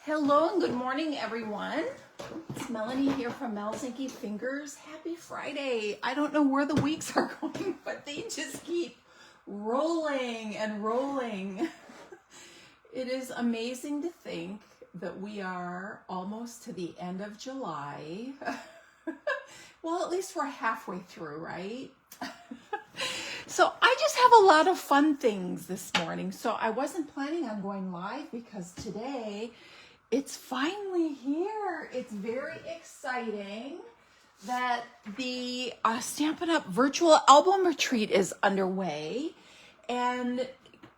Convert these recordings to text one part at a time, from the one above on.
Hello and good morning, everyone. It's Melanie here from Mel's Inky Fingers. Happy Friday. I don't know where the weeks are going, but they just keep rolling and rolling. It is amazing to think that we are almost to the end of July. Well, at least we're halfway through, right? So I just have a lot of fun things this morning. So I wasn't planning on going live because today it's finally here. It's very exciting that the Stampin' Up! Virtual Album Retreat is underway. And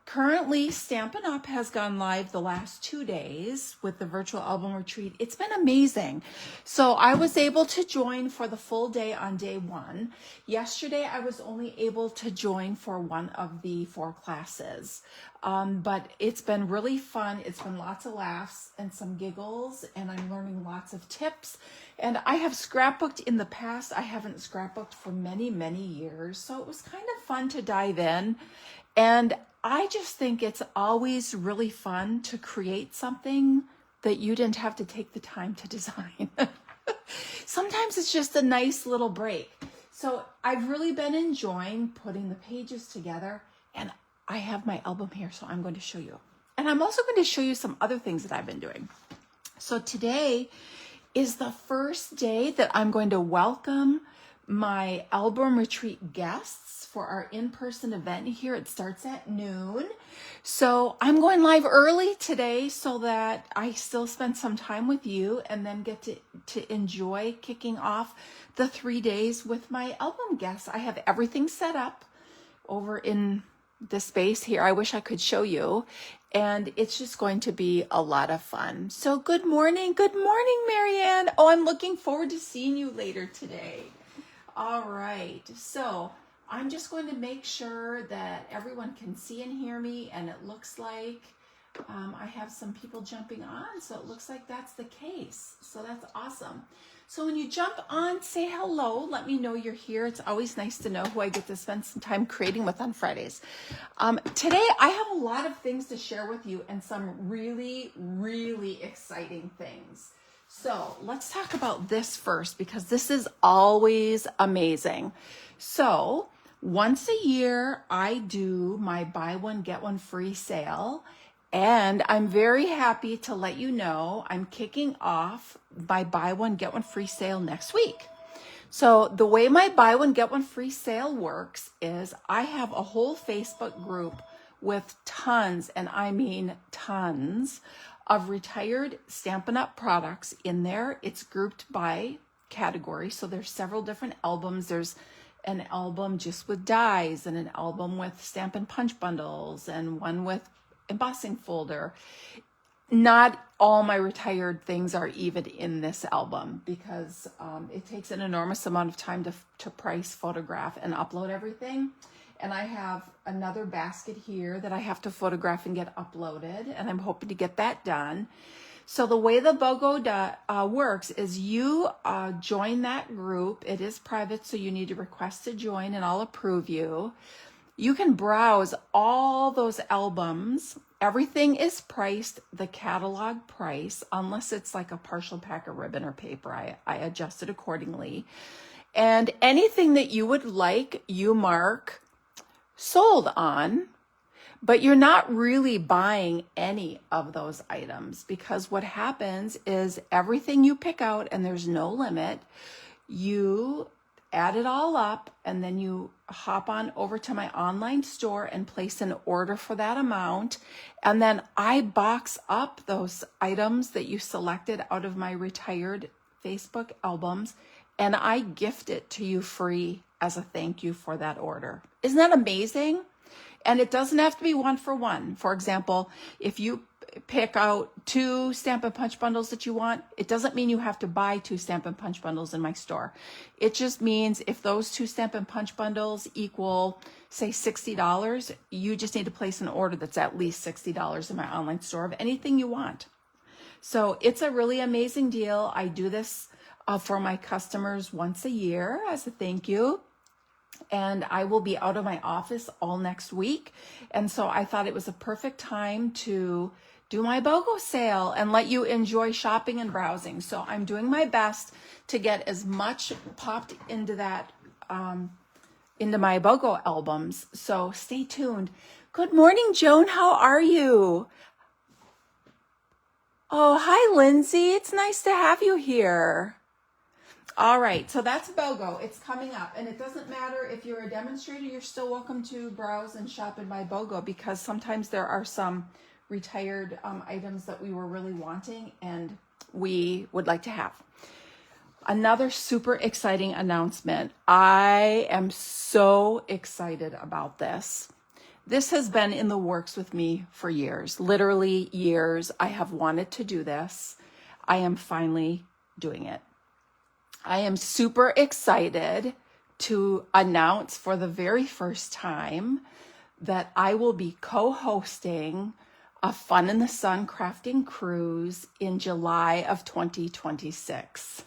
currently, Stampin' Up! Has gone live the last 2 days with the virtual album retreat. It's been amazing. So I was able to join for the full day on day one. Yesterday, I was only able to join for one of the 4 classes. But it's been really fun. It's been lots of laughs and some giggles, and I'm learning lots of tips. And I have scrapbooked in the past. I haven't scrapbooked for many, many years. So it was kind of fun to dive in. And I just think it's always really fun to create something that you didn't have to take the time to design. Sometimes it's just a nice little break. So I've really been enjoying putting the pages together, and I have my album here, so I'm going to show you. And I'm also going to show you some other things that I've been doing. So today is the first day that I'm going to welcome my album retreat guests for our in-person event here. It starts at noon. So I'm going live early today so that I still spend some time with you and then get to enjoy kicking off the 3 days with my album guests. I have everything set up over in the space here. I wish I could show you. And it's just going to be a lot of fun. So good morning. Good morning, Marianne. Oh, I'm looking forward to seeing you later today. All right. So I'm just going to make sure that everyone can see and hear me, and it looks like I have some people jumping on, so it looks like that's the case. So that's awesome. So when you jump on, say hello. Let me know you're here. It's always nice to know who I get to spend some time creating with on Fridays. Today, I have a lot of things to share with you and some really, really exciting things. So let's talk about this first because this is always amazing. So once a year, I do my buy one, get one free sale. And I'm very happy to let you know I'm kicking off my buy one, get one free sale next week. So the way my buy one, get one free sale works is I have a whole Facebook group with tons, and I mean tons, of retired Stampin' Up! Products in there. It's grouped by category. So there's several different albums. There's an album just with dies and an album with Stampin' Punch bundles and one with embossing folder. Not all my retired things are even in this album because it takes an enormous amount of time to price, photograph, and upload everything. And I have another basket here that I have to photograph and get uploaded, and I'm hoping to get that done. So the way the BOGO works is you join that group. It is private, so you need to request to join, and I'll approve you. You can browse all those albums. Everything is priced the catalog price, unless it's like a partial pack of ribbon or paper. I adjust it accordingly. And anything that you would like, you mark sold on, but you're not really buying any of those items because what happens is everything you pick out, and there's no limit, you add it all up and then you hop on over to my online store and place an order for that amount. And then I box up those items that you selected out of my retired Facebook albums, and I gift it to you free as a thank you for that order. Isn't that amazing? And it doesn't have to be one for one. For example, if you pick out 2 Stampin' Punch bundles that you want, it doesn't mean you have to buy 2 Stampin' Punch bundles in my store. It just means if those 2 Stampin' Punch bundles equal, say, $60, you just need to place an order that's at least $60 in my online store of anything you want. So it's a really amazing deal. I do this for my customers once a year as a thank you. And I will be out of my office all next week. And so I thought it was a perfect time to do my BOGO sale and let you enjoy shopping and browsing. So I'm doing my best to get as much popped into that, into my BOGO albums. So stay tuned. Good morning, Joan. How are you? Oh, hi, Lindsay. It's nice to have you here. All right, so that's BOGO. It's coming up, and it doesn't matter if you're a demonstrator, you're still welcome to browse and shop in my BOGO, because sometimes there are some retired items that we were really wanting and we would like to have. Another super exciting announcement. I am so excited about this. This has been in the works with me for years, literally years. I have wanted to do this. I am finally doing it. I am super excited to announce for the very first time that I will be co-hosting a Fun in the Sun Crafting Cruise in July of 2026.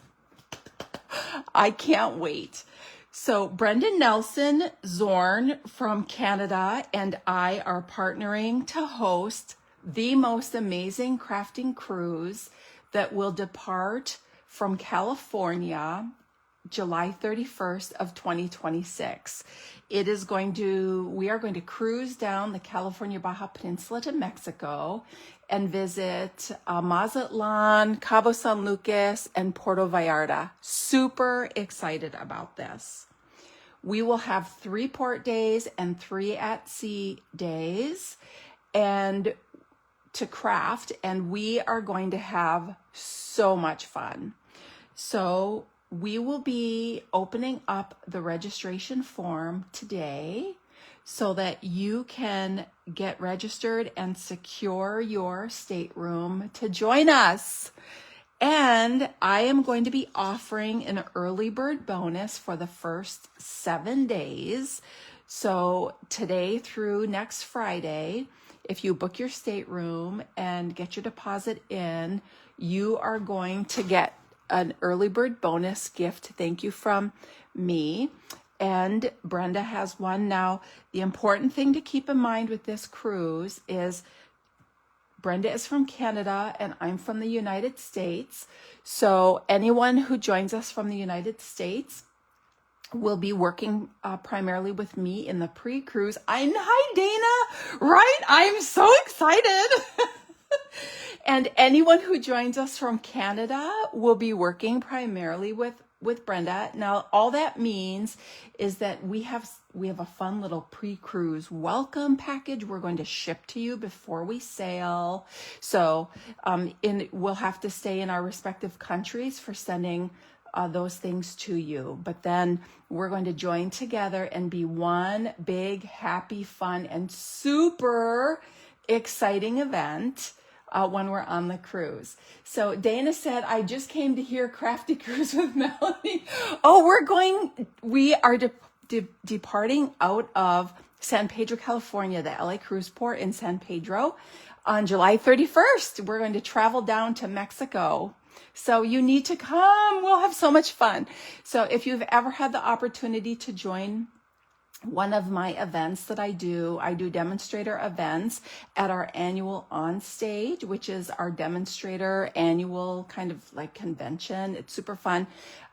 I can't wait. So Brendan Nelson Zorn from Canada and I are partnering to host the most amazing crafting cruise that will depart from California July 31st of 2026. We are going to cruise down the California Baja Peninsula to Mexico and visit Mazatlan, Cabo San Lucas, and Puerto Vallarta. Super excited about this. We will have 3 port days and 3 at sea days and to craft, and we are going to have so much fun. So we will be opening up the registration form today so that you can get registered and secure your stateroom to join us. And I am going to be offering an early bird bonus for the first 7 days. So today through next Friday, if you book your stateroom and get your deposit in, you are going to get an early bird bonus gift. Thank you from me. And Brenda has one. Now, the important thing to keep in mind with this cruise is Brenda is from Canada and I'm from the United States. So anyone who joins us from the United States will be working primarily with me in the pre-cruise. Hi, Dana. Right? I'm so excited. And anyone who joins us from Canada will be working primarily with Brenda. Now, all that means is that we have a fun little pre-cruise welcome package we're going to ship to you before we sail. So we'll have to stay in our respective countries for sending those things to you. But then we're going to join together and be one big, happy, fun, and super exciting event when we're on the cruise. So Dana said, I just came to hear Crafty Cruise with Melanie. Oh, we are departing out of San Pedro, California, the LA Cruise Port in San Pedro on July 31st. We're going to travel down to Mexico. So you need to come. We'll have so much fun. So if you've ever had the opportunity to join one of my events that I do demonstrator events at our annual On Stage, which is our demonstrator annual kind of like convention. It's super fun.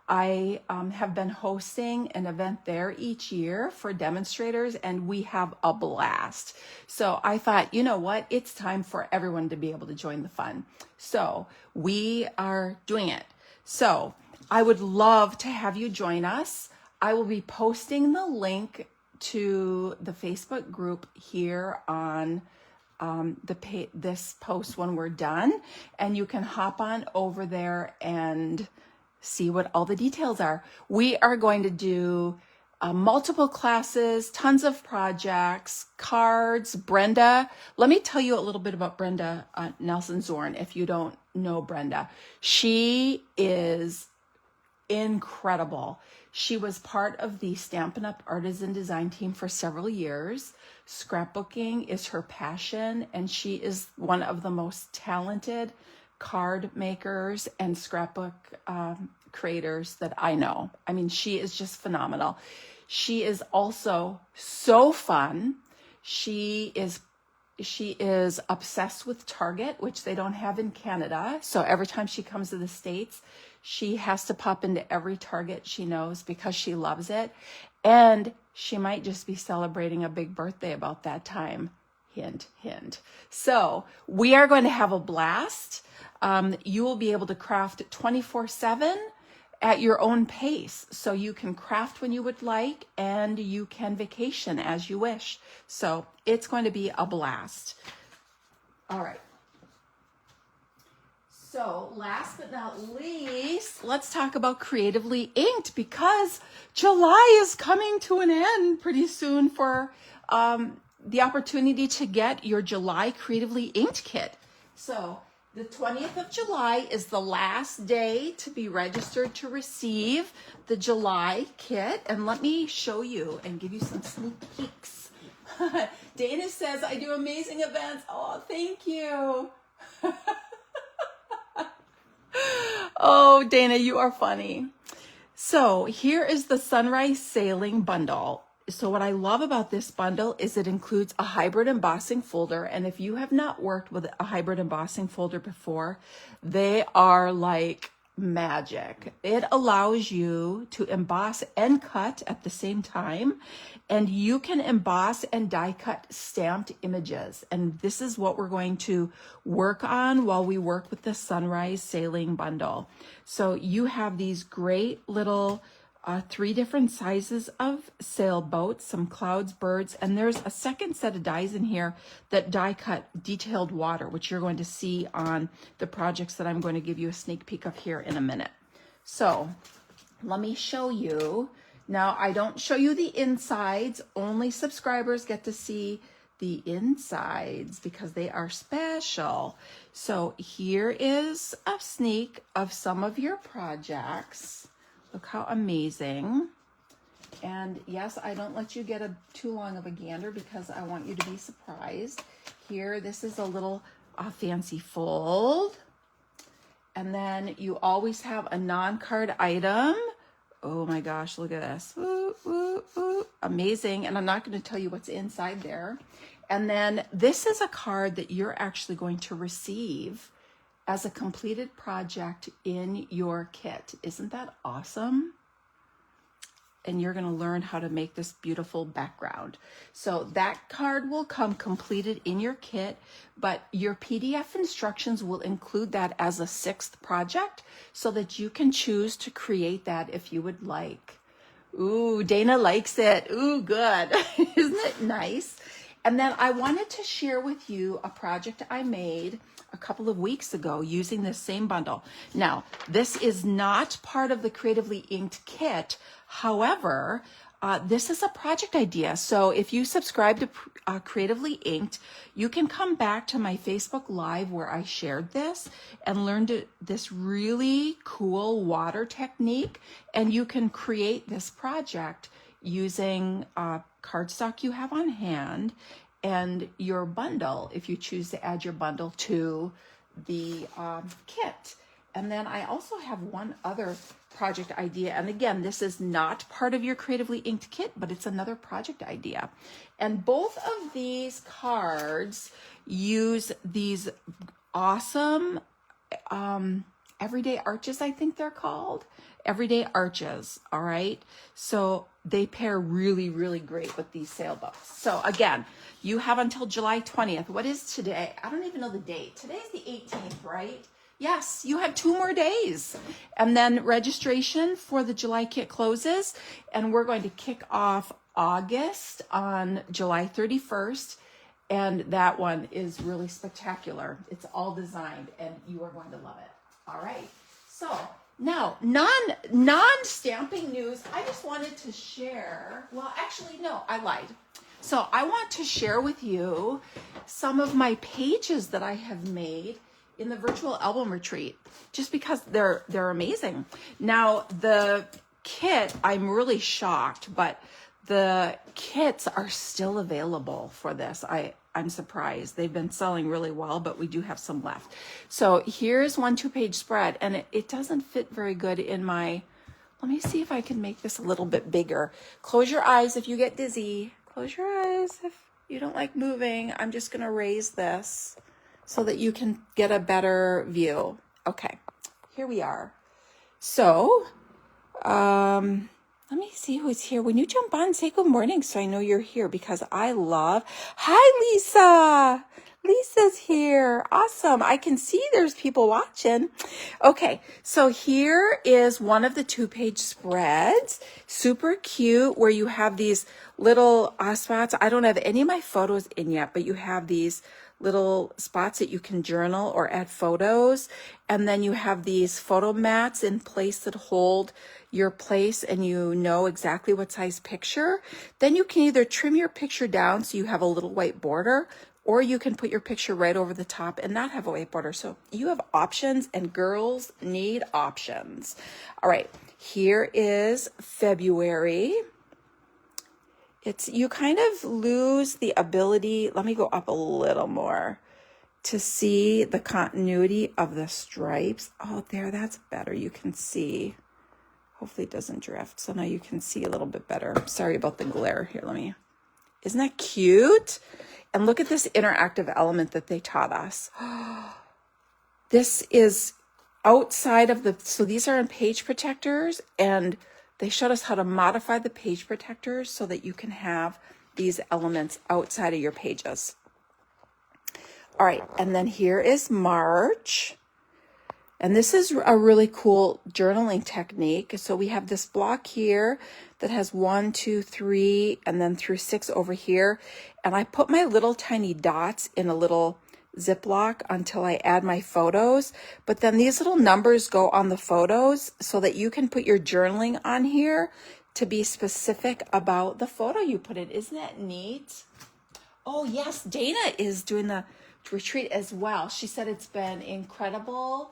I have been hosting an event there each year for demonstrators, and we have a blast. So I thought, you know what? It's time for everyone to be able to join the fun. So we are doing it. So I would love to have you join us. I will be posting the link to the Facebook group here on this post when we're done, and you can hop on over there and see what all the details are. We are going to do multiple classes, tons of projects, cards. Brenda, let me tell you a little bit about Brenda Nelson Zorn if you don't know Brenda. She is incredible. She was part of the Stampin' Up artisan design team for several years. Scrapbooking is her passion, and she is one of the most talented card makers and scrapbook creators that I know. I mean, she is just phenomenal. She is also so fun. She she is obsessed with Target, which they don't have in Canada. So every time she comes to the States, she has to pop into every Target she knows because she loves it. And she might just be celebrating a big birthday about that time. Hint, hint. So we are going to have a blast. You will be able to craft 24/7 at your own pace. So you can craft when you would like and you can vacation as you wish. So it's going to be a blast. All right. So last but not least, let's talk about Creatively Inked, because July is coming to an end pretty soon for the opportunity to get your July Creatively Inked kit. So the 20th of July is the last day to be registered to receive the July kit. And let me show you and give you some sneak peeks. Dana says, I do amazing events. Oh, thank you. Oh, Dana, you are funny. So here is the Sunrise Sailing Bundle. So what I love about this bundle is it includes a hybrid embossing folder. And if you have not worked with a hybrid embossing folder before, they are like magic. It allows you to emboss and cut at the same time. And you can emboss and die cut stamped images. And this is what we're going to work on while we work with the Sunrise Sailing Bundle. So you have these great little 3 different sizes of sailboats, some clouds, birds, and there's a second set of dies in here that die cut detailed water, which you're going to see on the projects that I'm going to give you a sneak peek of here in a minute. So let me show you. Now, I don't show you the insides. Only subscribers get to see the insides because they are special. So here is a sneak of some of your projects. Look how amazing. And yes, I don't let you get too long of a gander because I want you to be surprised. Here, this is a little fancy fold. And then you always have a non-card item. Oh my gosh, look at this. Ooh, ooh, ooh. Amazing. And I'm not going to tell you what's inside there. And then this is a card that you're actually going to receive as a completed project in your kit. Isn't that awesome? And you're going to learn how to make this beautiful background. So that card will come completed in your kit, but your PDF instructions will include that as a 6th project so that you can choose to create that if you would like. Ooh, Dana likes it. Ooh, good. Isn't it nice? And then I wanted to share with you a project I made a couple of weeks ago using this same bundle. Now, this is not part of the Creatively Inked kit. However, this is a project idea. So if you subscribe to Creatively Inked, you can come back to my Facebook Live where I shared this and learned this really cool water technique. And you can create this project using cardstock you have on hand and your bundle, if you choose to add your bundle to the kit. And then I also have one other project idea. And again, this is not part of your Creatively Inked kit, but it's another project idea. And both of these cards use these awesome everyday arches, I think they're called. Everyday arches, all right? So they pair really, really great with these sailboats. So again, you have until July 20th. What is today? I don't even know the date. Today's the 18th, right? Yes, you have 2 more days. And then registration for the July kit closes, and we're going to kick off August on July 31st. And that one is really spectacular. It's all designed, and you are going to love it. All right. So now, non-stamping news, I just wanted to share, well, actually, no, I lied. So I want to share with you some of my pages that I have made in the virtual album retreat, just because they're amazing. Now, the kit, I'm really shocked, but the kits are still available for this. I'm surprised. They've been selling really well, but we do have some left. So here's one 2-page spread, and it doesn't fit very good in my, let me see if I can make this a little bit bigger. Close your eyes if you get dizzy. Close your eyes if You don't like moving. I'm just going to raise this so that you can get a better view. Okay, here we are. So, let me see who's here. When you jump on, say good morning so I know you're here because I love... Hi, Lisa! Lisa's here. Awesome. I can see there's people watching. Okay, so here is one of the 2-page spreads. Super cute where you have these little spots. I don't have any of my photos in yet, but you have these little spots that you can journal or add photos. And then you have these photo mats in place that hold your place and you know exactly what size picture. Then you can either trim your picture down so you have a little white border, or you can put your picture right over the top and not have a white border. So you have options, and girls need options. All right, here is February. You kind of lose the ability, let me go up a little more, to see the continuity of the stripes. Oh, there, that's better. You can see. Hopefully it doesn't drift. So now you can see a little bit better. Sorry about the glare. Here, isn't that cute? And look at this interactive element that they taught us. This is outside of so these are in page protectors, and they showed us how to modify the page protectors so that you can have these elements outside of your pages. All right, and then here is March. And this is a really cool journaling technique. So we have this block here that has 1, 2, 3, and then through 6 over here. And I put my little tiny dots in a little Ziploc until I add my photos. But then these little numbers go on the photos so that you can put your journaling on here to be specific about the photo you put in. Isn't that neat? Oh, yes, Dana is doing the retreat as well. She said it's been incredible.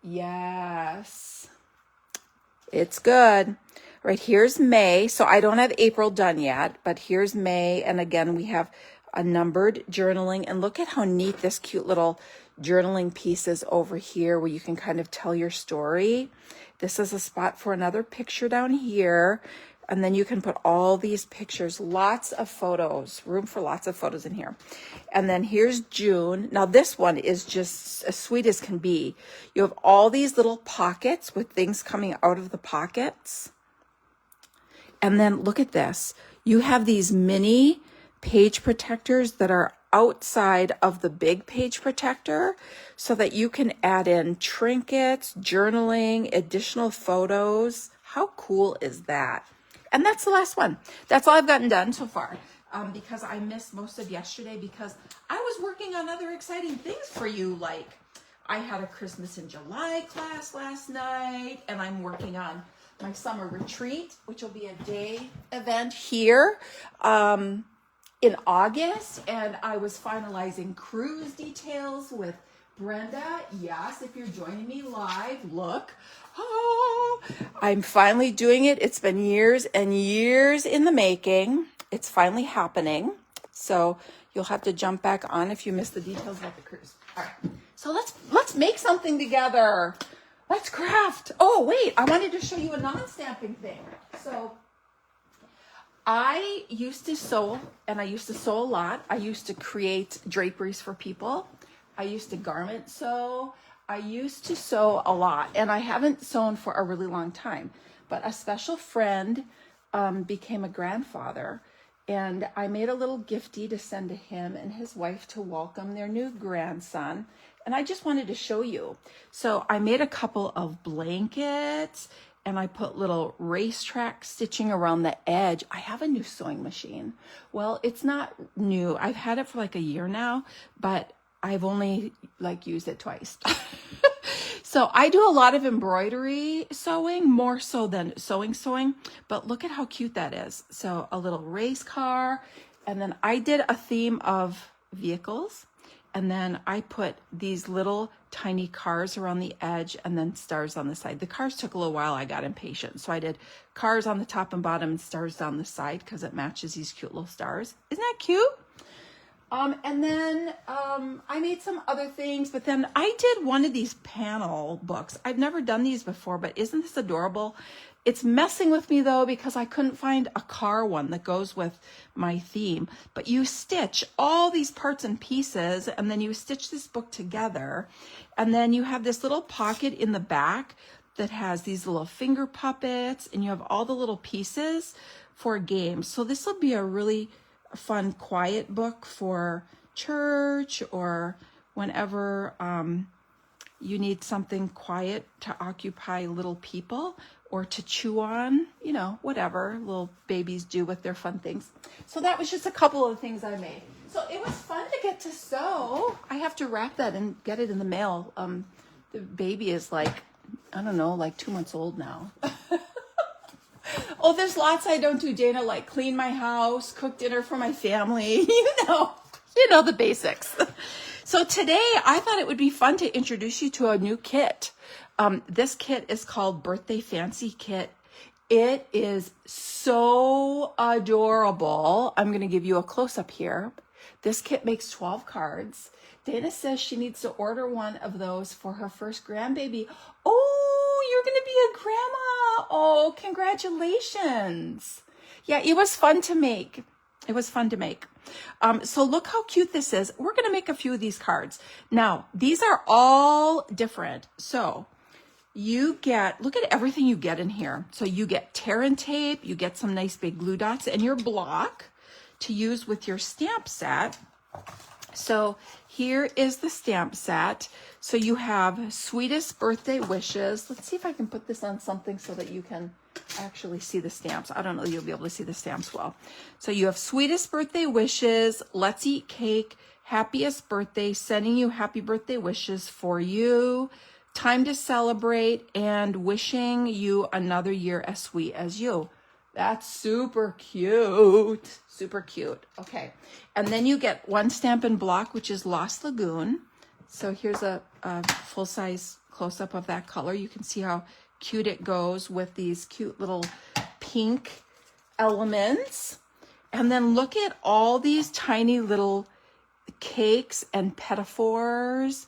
Yes, it's good. Right, here's May. So I don't have April done yet, but here's May. And again, we have a numbered journaling. And look at how neat this cute little journaling piece is over here where you can kind of tell your story. This is a spot for another picture down here. And then you can put all these pictures, lots of photos, room for lots of photos in here. And then here's June. Now this one is just as sweet as can be. You have all these little pockets with things coming out of the pockets. And then look at this. You have these mini page protectors that are outside of the big page protector so that you can add in trinkets, journaling, additional photos. How cool is that? And that's the last one. That's all I've gotten done so far because I missed most of yesterday because I was working on other exciting things for you. Like I had a Christmas in July class last night, and I'm working on my summer retreat, which will be a day event here in August. And I was finalizing cruise details with Brenda. Yes, if you're joining me live, look. Oh, I'm finally doing it. It's been years and years in the making. It's finally happening. So you'll have to jump back on if you missed the details about the cruise. All right. So let's make something together. Let's craft. Oh, wait, I wanted to show you a non-stamping thing. So I used to sew, and I used to sew a lot. I used to create draperies for people. I used to garment sew. I used to sew a lot, and I haven't sewn for a really long time. But a special friend became a grandfather, and I made a little giftie to send to him and his wife to welcome their new grandson. And I just wanted to show you. So I made a couple of blankets, and I put little racetrack stitching around the edge. I have a new sewing machine. Well, it's not new. I've had it for like a year now, but I've only used it twice. So I do a lot of embroidery sewing, more so than sewing, but look at how cute that is. So a little race car, and then I did a theme of vehicles, and then I put these little tiny cars around the edge and then stars on the side. The cars took a little while. I got impatient. So I did cars on the top and bottom and stars down the side because it matches these cute little stars. Isn't that cute? And then I made some other things, but then I did one of these panel books. I've never done these before, but isn't this adorable? It's messing with me though, because I couldn't find a car one that goes with my theme. But you stitch all these parts and pieces, and then you stitch this book together. And then you have this little pocket in the back that has these little finger puppets, and you have all the little pieces for games. So this will be a really fun, quiet book for church or whenever you need something quiet to occupy little people or to chew on, you know, whatever little babies do with their fun things. So that was just a couple of the things I made. So it was fun to get to sew. I have to wrap that and get it in the mail. The baby is like, I don't know, like 2 months old now. Oh, there's lots I don't do, Dana, like clean my house, cook dinner for my family, you know the basics. So today I thought it would be fun to introduce you to a new kit. This kit is called Birthday Fancy Kit. It is so adorable. I'm going to give you a close-up here. This kit makes 12 cards. Dana says she needs to order one of those for her first grandbaby. Oh, you're going to be a grandma. Oh, congratulations. Yeah, it was fun to make. It was fun to make. So look how cute this is. We're going to make a few of these cards. Now, these are all different. So you get, look at everything you get in here. So you get tear and tape, you get some nice big glue dots, and your block to use with your stamp set. So here is the stamp set. So you have Sweetest Birthday Wishes. Let's see if I can put this on something so that you can actually see the stamps. I don't know, you'll be able to see the stamps well. So you have Sweetest Birthday Wishes, Let's Eat Cake, Happiest Birthday, Sending You Happy Birthday Wishes for You, Time to Celebrate, and Wishing You Another Year as Sweet as You. That's super cute. Super cute. Okay. And then you get one Stampin' Block, which is Lost Lagoon. So here's a full-size close-up of that color. You can see how cute it goes with these cute little pink elements. And then look at all these tiny little cakes and pedophores.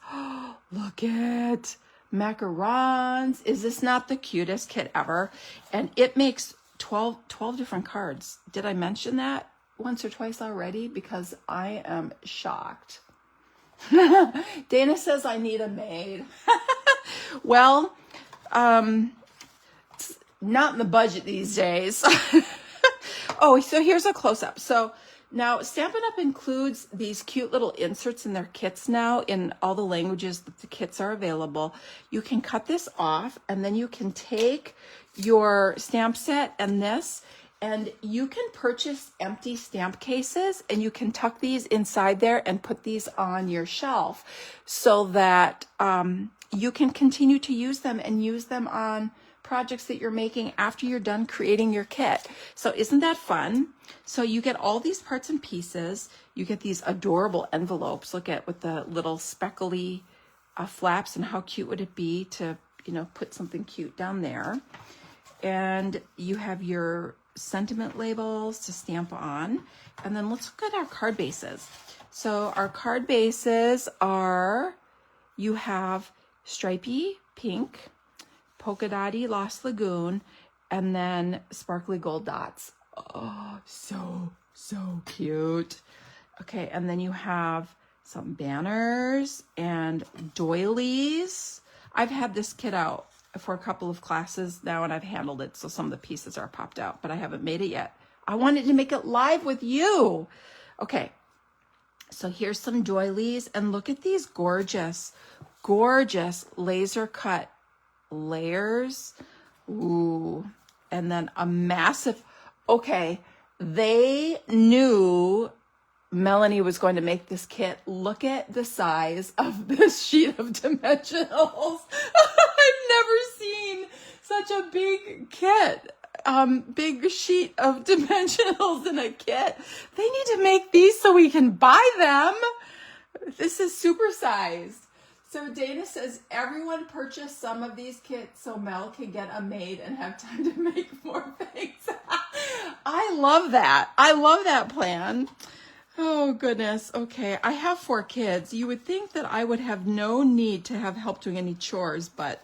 Look at macarons. Is this not the cutest kit ever? And it makes 12 different cards. Did I mention that once or twice already? Because I am shocked. Dana says I need a maid. Well, it's not in the budget these days. Oh, so here's a close-up. So now Stampin' Up! Includes these cute little inserts in their kits now in all the languages that the kits are available. You can cut this off, and then you can take your stamp set and this, and you can purchase empty stamp cases, and you can tuck these inside there and put these on your shelf so that you can continue to use them and use them on projects that you're making after you're done creating your kit. So isn't that fun? So you get all these parts and pieces. You get these adorable envelopes. Look at with the little speckly flaps, and how cute would it be to, you know, put something cute down there. And you have your sentiment labels to stamp on. And then let's look at our card bases. So our card bases are, you have stripy pink, polka dotty Lost Lagoon, and then sparkly gold dots. Oh, so cute. Okay, and then you have some banners and doilies. I've had this kit out for a couple of classes now, and I've handled it, so some of the pieces are popped out, but I haven't made it yet. I wanted to make it live with you. Okay, so here's some doilies, and look at these gorgeous laser cut layers. Ooh, and then a massive, okay, they knew Melanie was going to make this kit. Look at the size of this sheet of dimensionals. I've never seen such a big kit, big sheet of dimensionals in a kit. They need to make these so we can buy them. This is supersized. So Dana says everyone purchase some of these kits so Mel can get a maid and have time to make more things. I love that. I love that plan. Oh goodness. Okay. I have 4 kids. You would think that I would have no need to have help doing any chores, but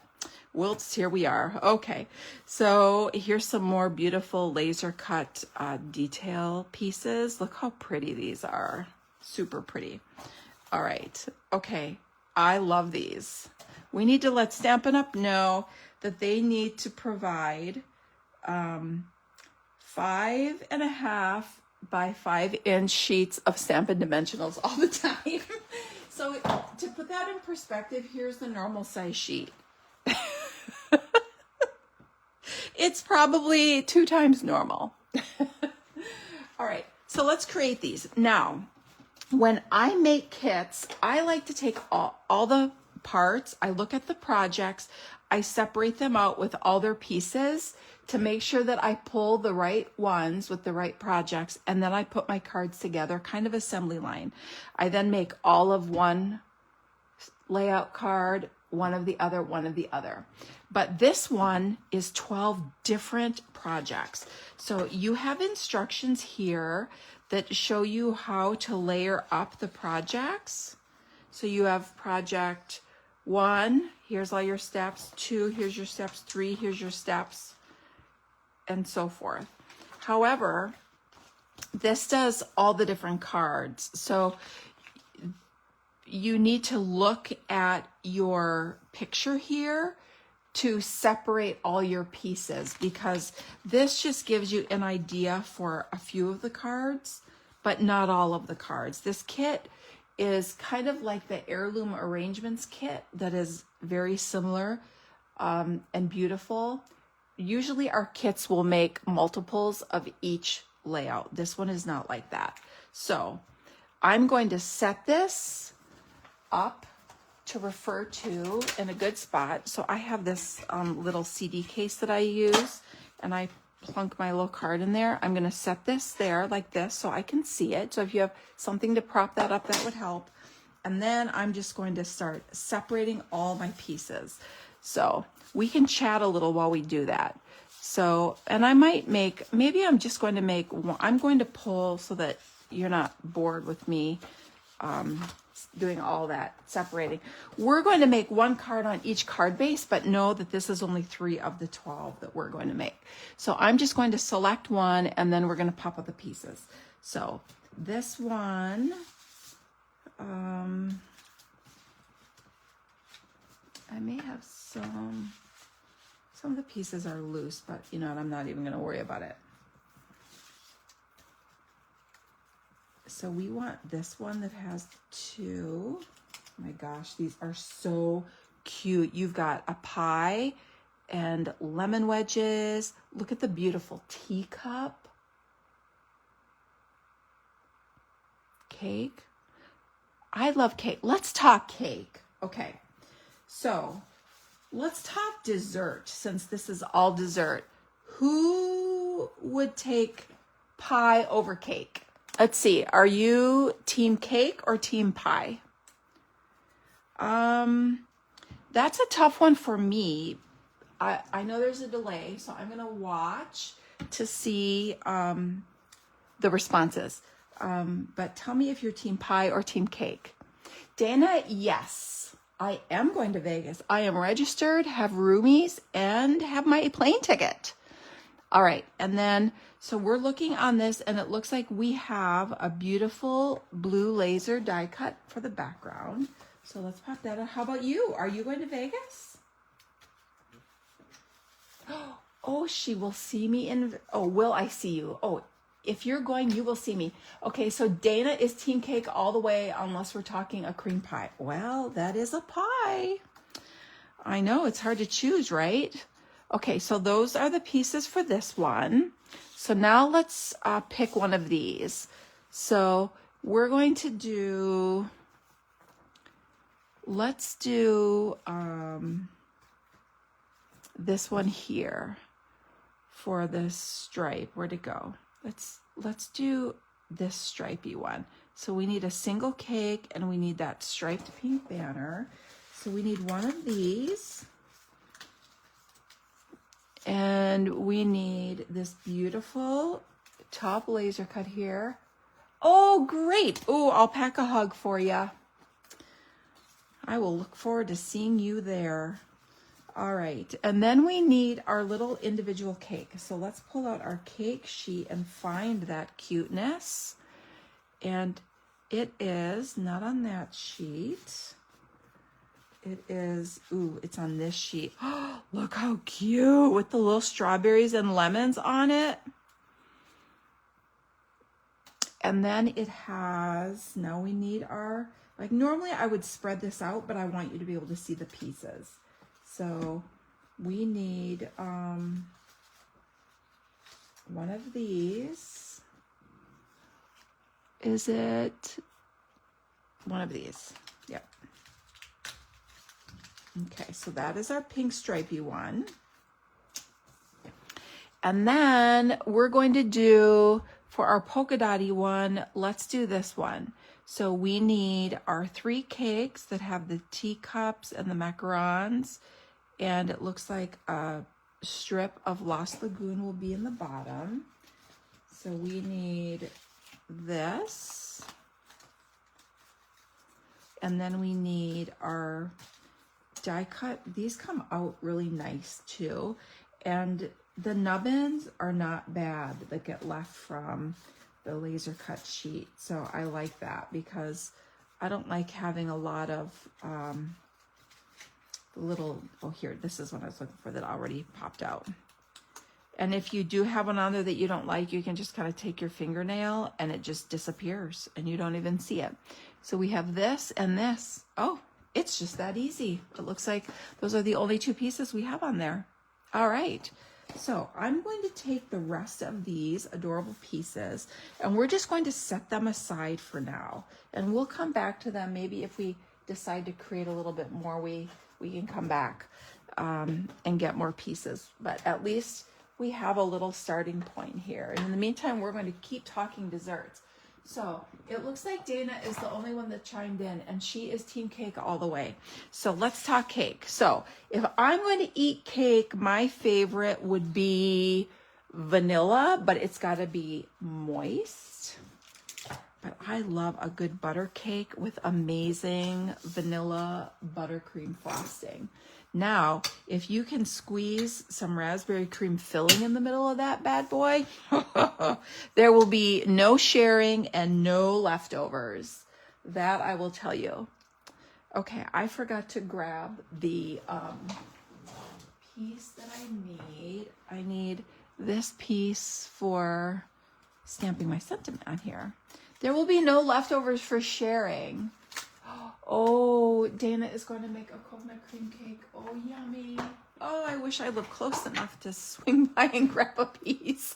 here we are. Okay. So here's some more beautiful laser cut detail pieces. Look how pretty these are. Super pretty. All right. Okay. I love these. We need to let Stampin' Up! Know that they need to provide 5.5 by 5-inch sheets of Stampin' Dimensionals all the time. So to put that in perspective, here's the normal size sheet. It's probably 2 times normal. All right, so let's create these. Now, when I make kits, I like to take all the parts, I look at the projects, I separate them out with all their pieces to make sure that I pull the right ones with the right projects, and then I put my cards together, kind of assembly line. I then make all of one layout card, one of the other, one of the other. But this one is 12 different projects. So you have instructions here that show you how to layer up the projects. So you have project 1, here's all your steps, 2, here's your steps, 3, here's your steps, and so forth. However, this does all the different cards. So you need to look at your picture here to separate all your pieces, because this just gives you an idea for a few of the cards, but not all of the cards. This kit is kind of like the Heirloom Arrangements kit that is very similar and beautiful. Usually our kits will make multiples of each layout. This one is not like that. So I'm going to set this up to refer to in a good spot. So I have this little CD case that I use, and I plunk my little card in there. I'm going to set this there like this so I can see it. So if you have something to prop that up, that would help. And then I'm just going to start separating all my pieces. So we can chat a little while we do that. So, and I might make, maybe I'm just going to make one, I'm going to pull so that you're not bored with me doing all that separating. We're going to make 1 card on each card base, but know that this is only 3 of the 12 that we're going to make. So I'm just going to select one, and then we're going to pop up the pieces. So this one, I may have some of the pieces are loose, but you know what, I'm not even going to worry about it. So we want this one that has 2. Oh my gosh, these are so cute. You've got a pie and lemon wedges. Look at the beautiful teacup. Cake. I love cake. Let's talk cake. Okay, so let's talk dessert, since this is all dessert. Who would take pie over cake? Let's see. Are you team cake or team pie? That's a tough one for me. I know there's a delay, so I'm going to watch to see the responses. But tell me if you're team pie or team cake. Dana, yes, I am going to Vegas. I am registered, have roomies, and have my plane ticket. All right, and then, so we're looking on this, and it looks like we have a beautiful blue laser die cut for the background. So let's pop that out. How about you? Are you going to Vegas? Oh, she will see me in, oh, will I see you? Oh, if you're going, you will see me. Okay, so Dana is team cake all the way, unless we're talking a cream pie. Well, that is a pie. I know, it's hard to choose, right? Okay, so those are the pieces for this one. So now let's pick one of these. So we're going to do, let's do this one here for this stripe. Where'd it go? Let's do this stripey one. So we need a single cake, and we need that striped pink banner. So we need one of these. And we need this beautiful top laser cut here. Oh, great. Oh, I'll pack a hug for you. I will look forward to seeing you there. All right, and then we need our little individual cake. So let's pull out our cake sheet and find that cuteness. And it is not on that sheet. It is, ooh, it's on this sheet. Oh, look how cute with the little strawberries and lemons on it. And then it has, now we need our, like normally I would spread this out, but I want you to be able to see the pieces. So we need one of these. Is it one of these? Yep. Okay, so that is our pink stripey one. And then we're going to do, for our polka dotty one, let's do this one. So we need our 3 cakes that have the teacups and the macarons. And it looks like a strip of Lost Lagoon will be in the bottom. So we need this. And then we need our die cut. These come out really nice too. And the nubbins are not bad that get left from the laser cut sheet. So I like that because I don't like having a lot of little, oh here, this is what I was looking for that already popped out. And if you do have one on there that you don't like, you can just kind of take your fingernail and it just disappears and you don't even see it. So we have this and this. Oh, it's just that easy. It looks like those are the only 2 pieces we have on there. All right. So I'm going to take the rest of these adorable pieces and we're just going to set them aside for now. And we'll come back to them. Maybe if we decide to create a little bit more, we can come back and get more pieces. But at least we have a little starting point here. And in the meantime, we're going to keep talking desserts. So it looks like Dana is the only one that chimed in and she is team cake all the way. So let's talk cake. So if I'm going to eat cake, my favorite would be vanilla, but it's got to be moist. But I love a good butter cake with amazing vanilla buttercream frosting. Now, if you can squeeze some raspberry cream filling in the middle of that bad boy, there will be no sharing and no leftovers. That I will tell you. Okay, I forgot to grab the piece that I need. I need this piece for stamping my sentiment on here. There will be no leftovers for sharing. Oh, Dana is going to make a coconut cream cake. Oh, yummy. Oh, I wish I lived close enough to swing by and grab a piece.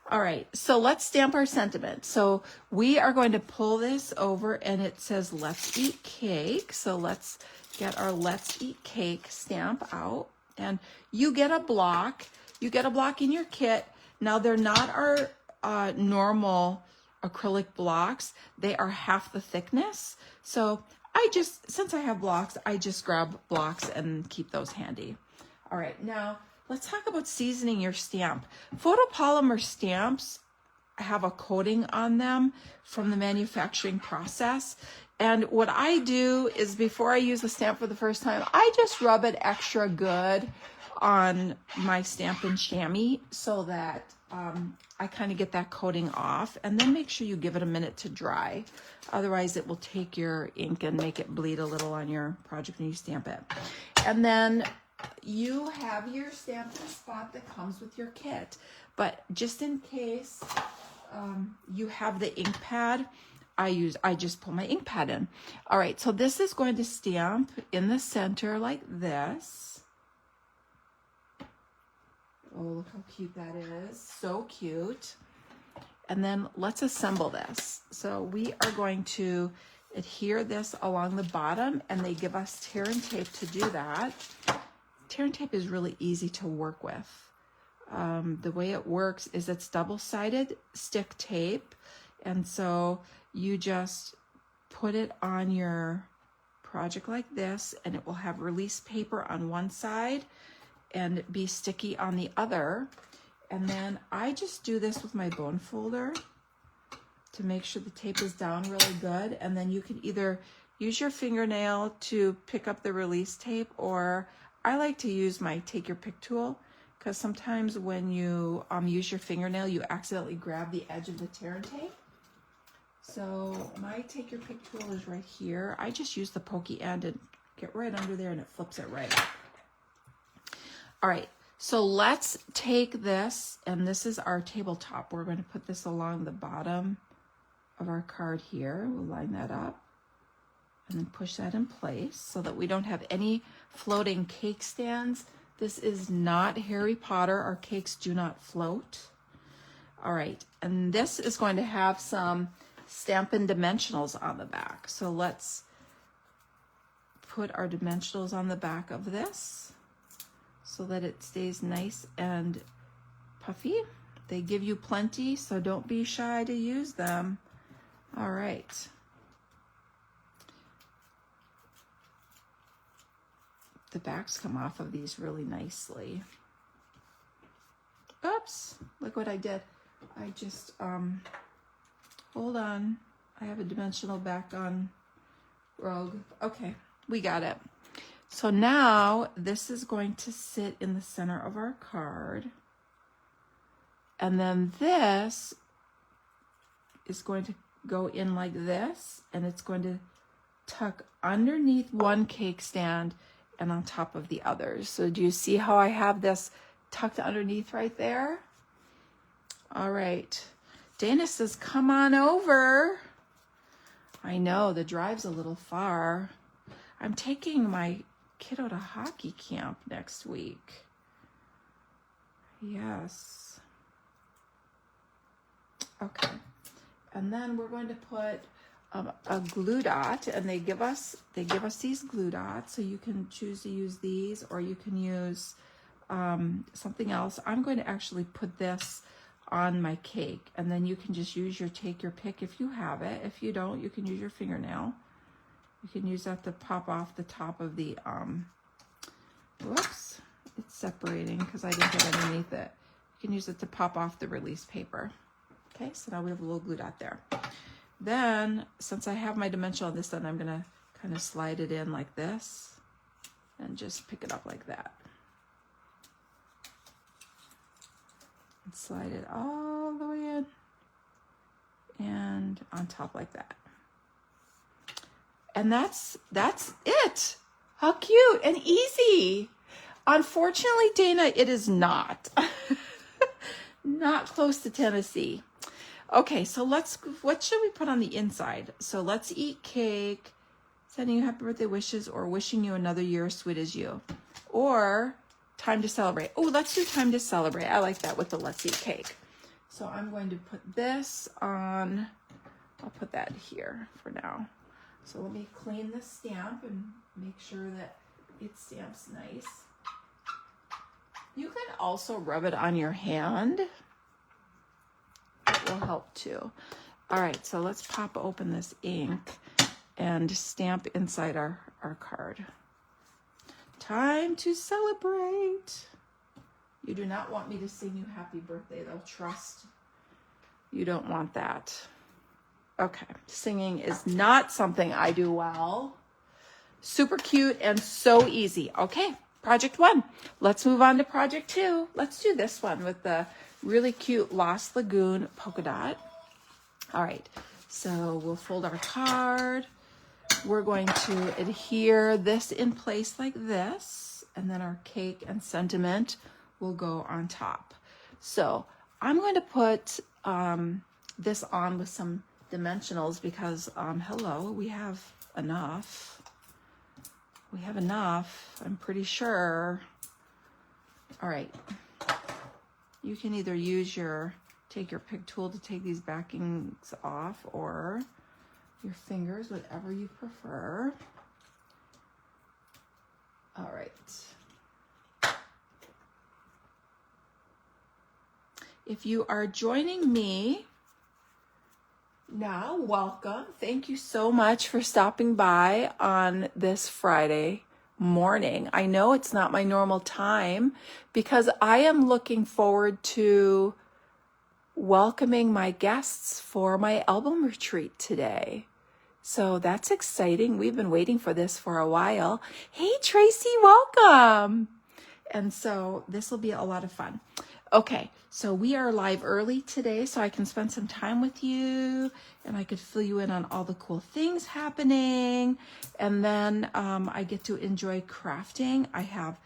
All right, so let's stamp our sentiment. So we are going to pull this over and it says, let's eat cake. So let's get our let's eat cake stamp out. And you get a block. You get a block in your kit. Now, they're not our normal acrylic blocks. They are half the thickness. So since I have blocks, I just grab blocks and keep those handy. All right, now let's talk about seasoning your stamp. Photopolymer stamps have a coating on them from the manufacturing process. And what I do is before I use the stamp for the first time, I just rub it extra good on my Stampin' Chamois so that I kind of get that coating off, and then make sure you give it a minute to dry. Otherwise it will take your ink and make it bleed a little on your project when you stamp it. And then you have your stamping spot that comes with your kit. But just in case you have the ink pad, I just pull my ink pad in. All right, so this is going to stamp in the center like this. Oh, look how cute that is. So cute. And then let's assemble this. So we are going to adhere this along the bottom, and they give us tear and tape to do that. Tear and tape is really easy to work with. The way it works is it's double-sided stick tape. And so you just put it on your project like this, and it will have release paper on one side and be sticky on the other. And then I just do this with my bone folder. to make sure the tape is down really good. And then you can either use your fingernail to pick up the release tape, or I like to use my take your pick tool, because sometimes when you use your fingernail, you accidentally grab the edge of the tear and tape. So my take your pick tool is right here. I just use the pokey end and get right under there, and it flips it right up. All right, so let's take this, and this is our tabletop. We're going to put this along the bottom of our card here. We'll line that up and then push that in place so that we don't have any floating cake stands. This is not Harry Potter. Our cakes do not float. All right, and this is going to have some Stampin' dimensionals on the back. So let's put our dimensionals on the back of this so that it stays nice and puffy. They give you plenty, so don't be shy to use them. All right. The backs come off of these really nicely. Oops, look what I did. I just, hold on. I have a dimensional back on Rogue. Okay, we got it. So now this is going to sit in the center of our card. And then this is going to go in like this, and it's going to tuck underneath one cake stand and on top of the others. So do you see how I have this tucked underneath right there? All right. Dana says, come on over. I know, the drive's a little far. I'm taking my kiddo to hockey camp next week. Yes. Okay. And then we're going to put a glue dot, and they give us these glue dots, so you can choose to use these, or you can use something else. I'm going to actually put this on my cake, and then you can just use your take your pick if you have it. If you don't, you can use your fingernail. You can use that to pop off the top of the whoops, it's separating because I didn't get underneath it. You can use it to pop off the release paper. Okay, so now we have a little glue dot there. Then, since I have my dimensional on this end, I'm gonna kind of slide it in like this and just pick it up like that. And slide it all the way in and on top like that. And that's it. How cute and easy. Unfortunately, Dana, it is not. Not close to Tennessee. Okay, so what should we put on the inside? So let's eat cake, sending you happy birthday wishes, or wishing you another year as sweet as you. Or time to celebrate. Oh, let's do time to celebrate. I like that with the let's eat cake. So I'm going to put this on, I'll put that here for now. So let me clean the stamp and make sure that it stamps nice. You can also rub it on your hand. It will help too. All right, so let's pop open this ink and stamp inside our card. Time to celebrate. You do not want me to sing you happy birthday, though. Trust. You don't want that. Okay, singing is not something I do well. Super cute and so easy. Okay, project 1. Let's move on to project 2. Let's do this one with the really cute Lost Lagoon polka dot. All right, so we'll fold our card. We're going to adhere this in place like this, and then our cake and sentiment will go on top. So I'm going to put this on with some dimensionals because, hello, we have enough. We have enough, I'm pretty sure. All right. You can either use your take your pick tool to take these backings off, or your fingers, whatever you prefer. All right. If you are joining me now, welcome. Thank you so much for stopping by on this Friday morning. I know it's not my normal time because I am looking forward to welcoming my guests for my album retreat today. So that's exciting. We've been waiting for this for a while. Hey, Tracy, welcome. And so this will be a lot of fun. Okay, so we are live early today so I can spend some time with you and I could fill you in on all the cool things happening. And then I get to enjoy crafting. I have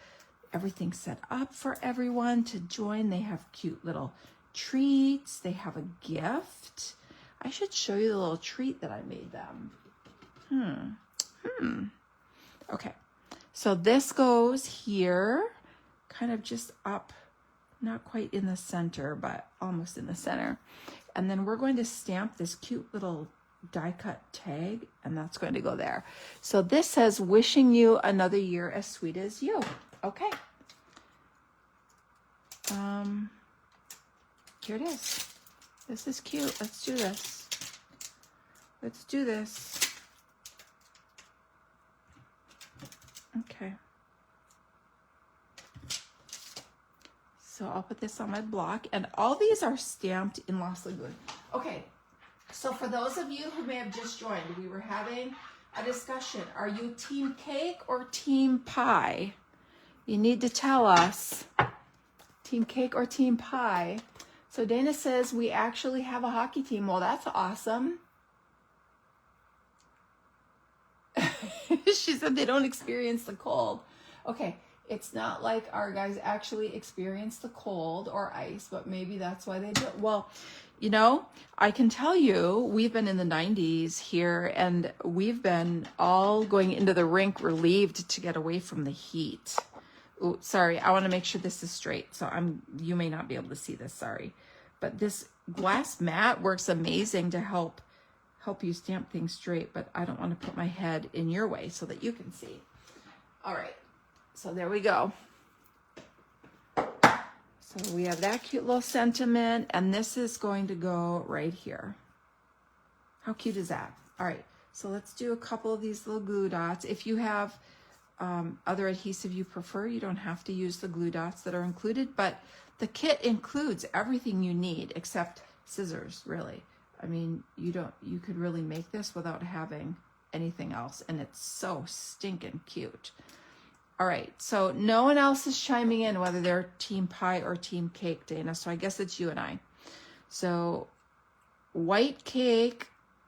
everything set up for everyone to join. They have cute little treats. They have a gift. I should show you the little treat that I made them. Okay, so this goes here, kind of just up, not quite in the center, but almost in the center. And then we're going to stamp this cute little die cut tag, and that's going to go there. So this says, wishing you another year as sweet as you. Okay. Here it is. This is cute. Let's do this. Let's do this. Okay. So I'll put this on my block, and all these are stamped in Lost Lagoon. Okay. So for those of you who may have just joined, we were having a discussion. Are you team cake or team pie? You need to tell us. Team cake or team pie? So Dana says we actually have a hockey team. Well, that's awesome. She said they don't experience the cold. Okay, it's not like our guys actually experience the cold or ice, but maybe that's why they do it. Well, you know, I can tell you, we've been in the 90s here, and we've been all going into the rink relieved to get away from the heat. Ooh, sorry, I want to make sure this is straight. So you may not be able to see this, sorry. But this glass mat works amazing to help you stamp things straight, but I don't want to put my head in your way so that you can see. All right, so there we go. So we have that cute little sentiment, and this is going to go right here. How cute is that? All right, so let's do a couple of these little glue dots. If you have other adhesive you prefer, you don't have to use the glue dots that are included, but the kit includes everything you need except scissors, really. I mean, you could really make this without having anything else, and it's so stinking cute. All right, so no one else is chiming in whether they're team pie or team cake, Dana, so I guess it's you and I. So white cake,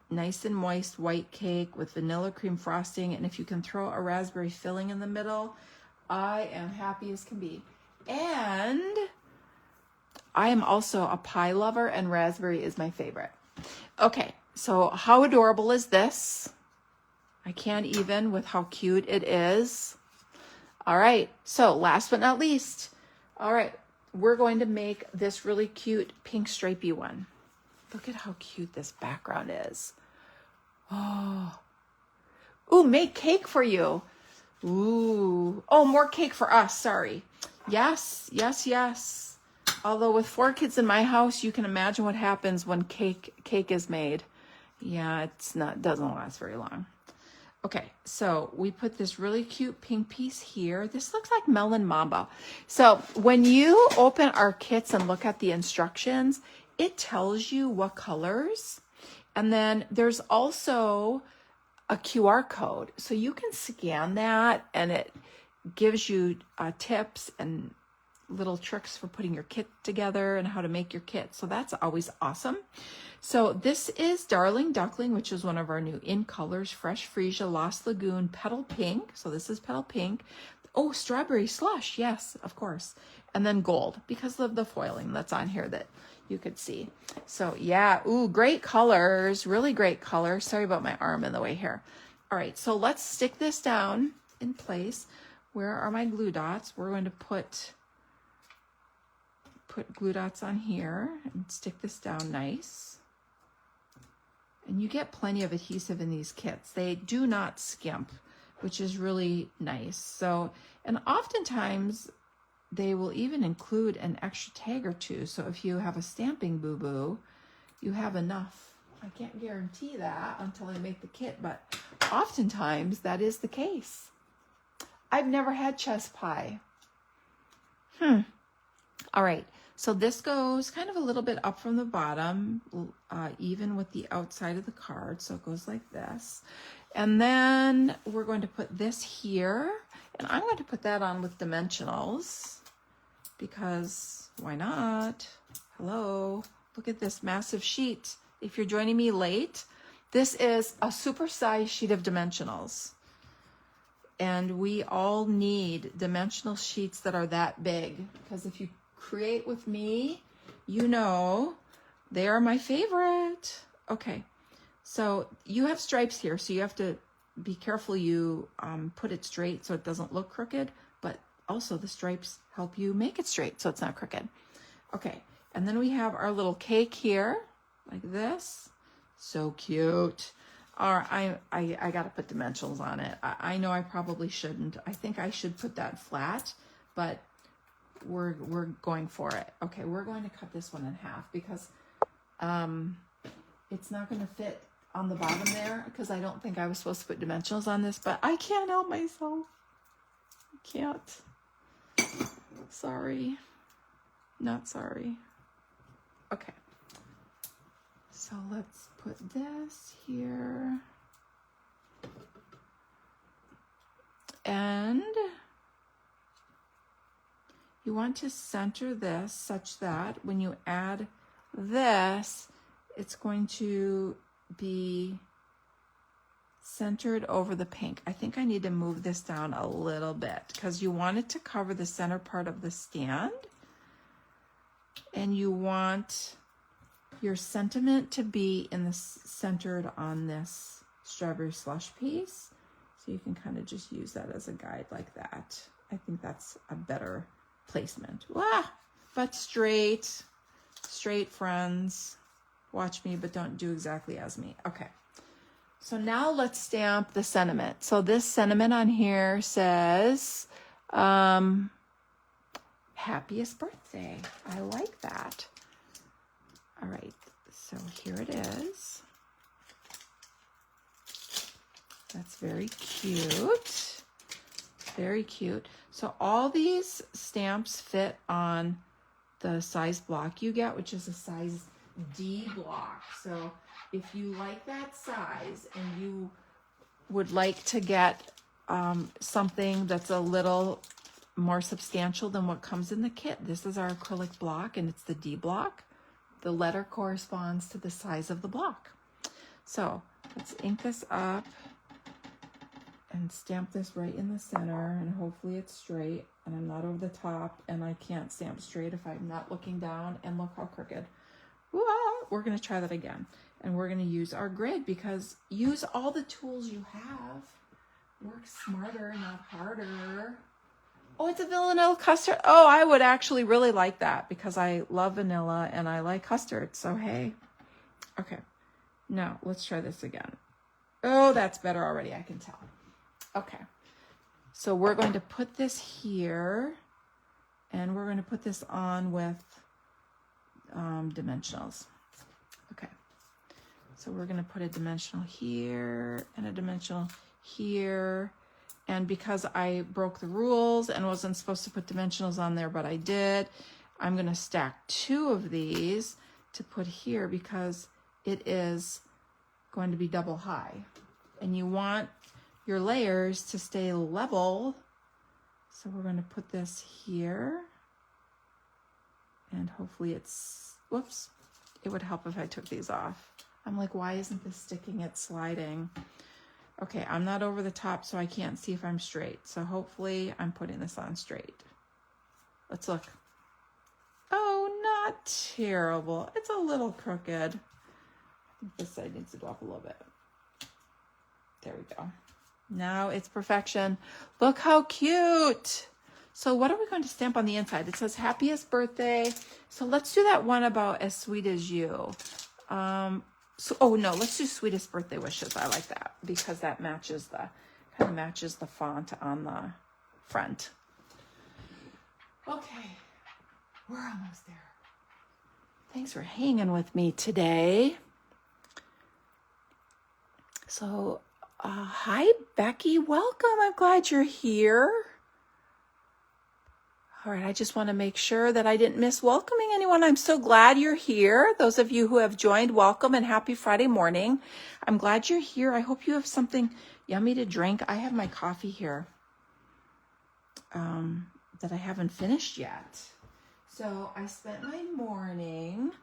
nice and moist white cake with vanilla cream frosting, and if you can throw a raspberry filling in the middle, I am happy as can be. And I am also a pie lover, and raspberry is my favorite. Okay, so how adorable is this? I can't even with how cute it is. All right, so last but not least, all right, we're going to make this really cute pink stripey one. Look at how cute this background is. Oh, ooh, make cake for you. Ooh, oh, more cake for us, sorry. Yes, yes, yes. Although with 4 kids in my house, you can imagine what happens when cake is made. Yeah, doesn't last very long. Okay, so we put this really cute pink piece here. This looks like Melon Mamba. So when you open our kits and look at the instructions, it tells you what colors. And then there's also a QR code. So you can scan that, and it gives you tips and little tricks for putting your kit together and how to make your kit. So that's always awesome. So this is Darling Duckling, which is one of our new in colors, Fresh Freesia, Lost Lagoon, Petal Pink. So this is Petal Pink. Oh, Strawberry Slush. Yes, of course. And then gold because of the foiling that's on here that you could see. So yeah, ooh, great colors, really great colors. Sorry about my arm in the way here. All right, so let's stick this down in place. Where are my glue dots? We're going to put glue dots on here and stick this down nice. And you get plenty of adhesive in these kits. They do not skimp, which is really nice. So, and oftentimes they will even include an extra tag or two. So if you have a stamping boo-boo, you have enough. I can't guarantee that until I make the kit, but oftentimes that is the case. I've never had chess pie. All right. So this goes kind of a little bit up from the bottom, even with the outside of the card. So it goes like this. And then we're going to put this here, and I'm going to put that on with dimensionals because why not? Hello, look at this massive sheet. If you're joining me late, this is a supersized sheet of dimensionals. And we all need dimensional sheets that are that big, because if you create with me, you know they are my favorite. Okay, so you have stripes here, so you have to be careful you put it straight so it doesn't look crooked, but also the stripes help you make it straight so it's not crooked. Okay, and then we have our little cake here, like this. So cute. I gotta put dimensionals on it. I know I probably shouldn't. I think I should put that flat, but we're going for it. Okay, we're going to cut this one in half because it's not going to fit on the bottom there, because I don't think I was supposed to put dimensionals on this, but I can't help myself. I can't. Sorry. Not sorry. Okay. So let's put this here. And you want to center this such that when you add this, it's going to be centered over the pink. I think I need to move this down a little bit because you want it to cover the center part of the stand, and you want your sentiment to be in the centered on this strawberry slush piece. So you can kind of just use that as a guide like that. I think that's a better placement. Wow, but straight, friends. Watch me, but don't do exactly as me. Okay. So now let's stamp the sentiment. So this sentiment on here says, happiest birthday. I like that. All right, so here it is. That's very cute. Very cute. So all these stamps fit on the size block you get, which is a size D block. So if you like that size and you would like to get something that's a little more substantial than what comes in the kit, this is our acrylic block and it's the D block. The letter corresponds to the size of the block. So let's ink this up and stamp this right in the center, and hopefully it's straight and I'm not over the top, and I can't stamp straight if I'm not looking down, and look how crooked. We're going to try that again, and we're going to use our grid, because use all the tools you have. Work smarter, not harder. Oh, it's a vanilla custard. Oh, I would actually really like that because I love vanilla and I like custard. So, hey. Okay. Now, let's try this again. Oh, that's better already. I can tell. Okay. So we're going to put this here, and we're going to put this on with dimensionals. Okay. So we're going to put a dimensional here and a dimensional here. And because I broke the rules and wasn't supposed to put dimensionals on there, but I did, I'm going to stack 2 of these to put here because it is going to be double high. And you want your layers to stay level. So we're going to put this here. And hopefully it's, whoops, it would help if I took these off. I'm like, why isn't this sticking? It's sliding. Okay, I'm not over the top, so I can't see if I'm straight. So hopefully I'm putting this on straight. Let's look. Oh, not terrible. It's a little crooked. I think this side needs to go up a little bit. There we go. Now it's perfection. Look how cute. So what are we going to stamp on the inside? It says happiest birthday. So let's do that one about as sweet as you. Oh no, let's do sweetest birthday wishes. I like that because that matches the, kind of matches the font on the front. Okay, we're almost there. Thanks for hanging with me today. So, hi Becky, welcome. I'm glad you're here. All right, I just want to make sure that I didn't miss welcoming anyone. I'm so glad you're here. Those of you who have joined, welcome and happy Friday morning. I'm glad you're here. I hope you have something yummy to drink. I have my coffee here that I haven't finished yet. So I spent my morning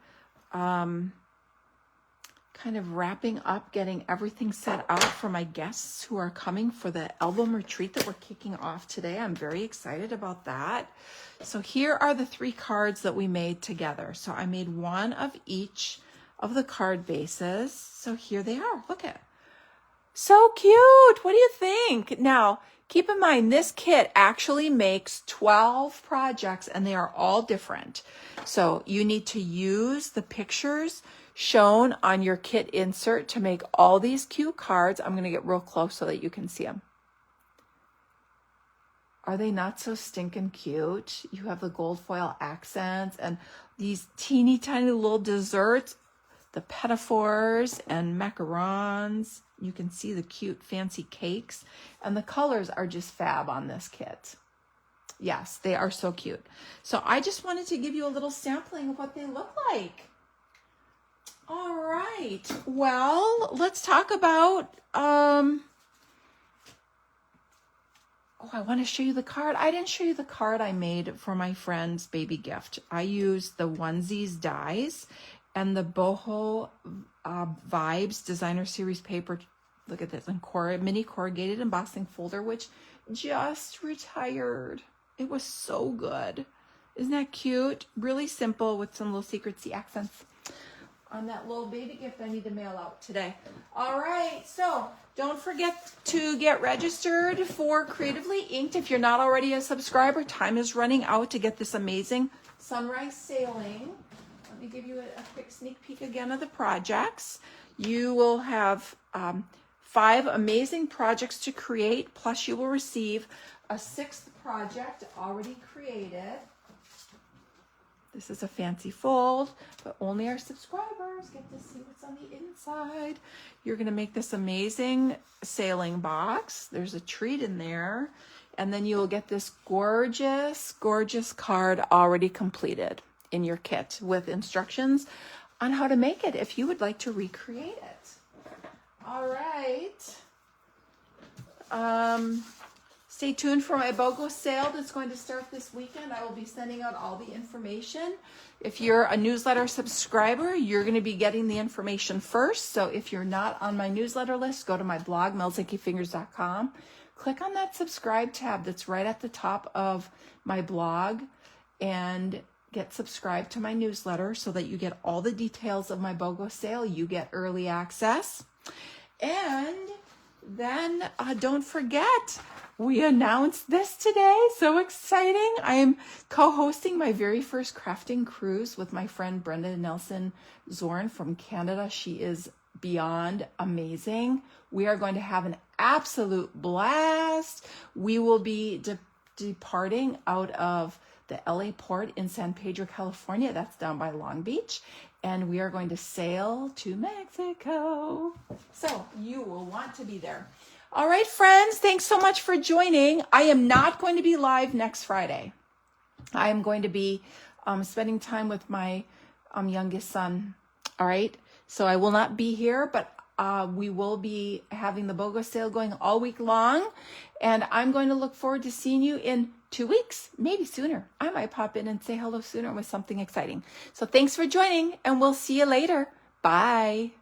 kind of wrapping up, getting everything set out for my guests who are coming for the album retreat that we're kicking off today. I'm very excited about that. So here are the 3 cards that we made together. So I made one of each of the card bases. So here they are. Look at it. So cute. What do you think? Now, keep in mind, this kit actually makes 12 projects and they are all different. So you need to use the pictures shown on your kit insert to make all these cute cards. I'm going to get real close so that you can see them. Are they not so stinking cute? You have the gold foil accents and these teeny tiny little desserts, the pedophores and macarons. You can see the cute fancy cakes and the colors are just fab on this kit. Yes, they are so cute. So I just wanted to give you a little sampling of what they look like. All right, well, let's talk about, oh, I want to show you the card. I didn't show you the card I made for my friend's baby gift. I used the Onesies dies and the Boho Vibes Designer Series paper. Look at this, and mini corrugated embossing folder, which just retired. It was so good. Isn't that cute? Really simple with some little secret-y accents on that little baby gift I need to mail out today. All right, so don't forget to get registered for Creatively Inked. If you're not already a subscriber, time is running out to get this amazing sunrise sailing. Let me give you a quick sneak peek again of the projects. You will have 5 amazing projects to create, plus you will receive a 6th project already created. This is a fancy fold, but only our subscribers get to see what's on the inside. You're going to make this amazing sailing box. There's a treat in there. And then you will get this gorgeous, gorgeous card already completed in your kit with instructions on how to make it if you would like to recreate it. All right. Stay tuned for my BOGO sale that's going to start this weekend. I will be sending out all the information. If you're a newsletter subscriber, you're going to be getting the information first. So if you're not on my newsletter list, go to my blog, melzinkyfingers.com. Click on that subscribe tab that's right at the top of my blog and get subscribed to my newsletter so that you get all the details of my BOGO sale. You get early access. And then don't forget, we announced this today. So exciting. I am co-hosting my very first crafting cruise with my friend Brenda Nelson Zorn from Canada. She is beyond amazing. We are going to have an absolute blast. We will be departing out of the LA port in San Pedro, California. That's down by Long Beach. And we are going to sail to Mexico. So you will want to be there. All right, friends, thanks so much for joining. I am not going to be live next Friday. I am going to be spending time with my youngest son. All right, so I will not be here, but we will be having the BOGO sale going all week long. And I'm going to look forward to seeing you in 2 weeks, maybe sooner. I might pop in and say hello sooner with something exciting. So thanks for joining, and we'll see you later. Bye.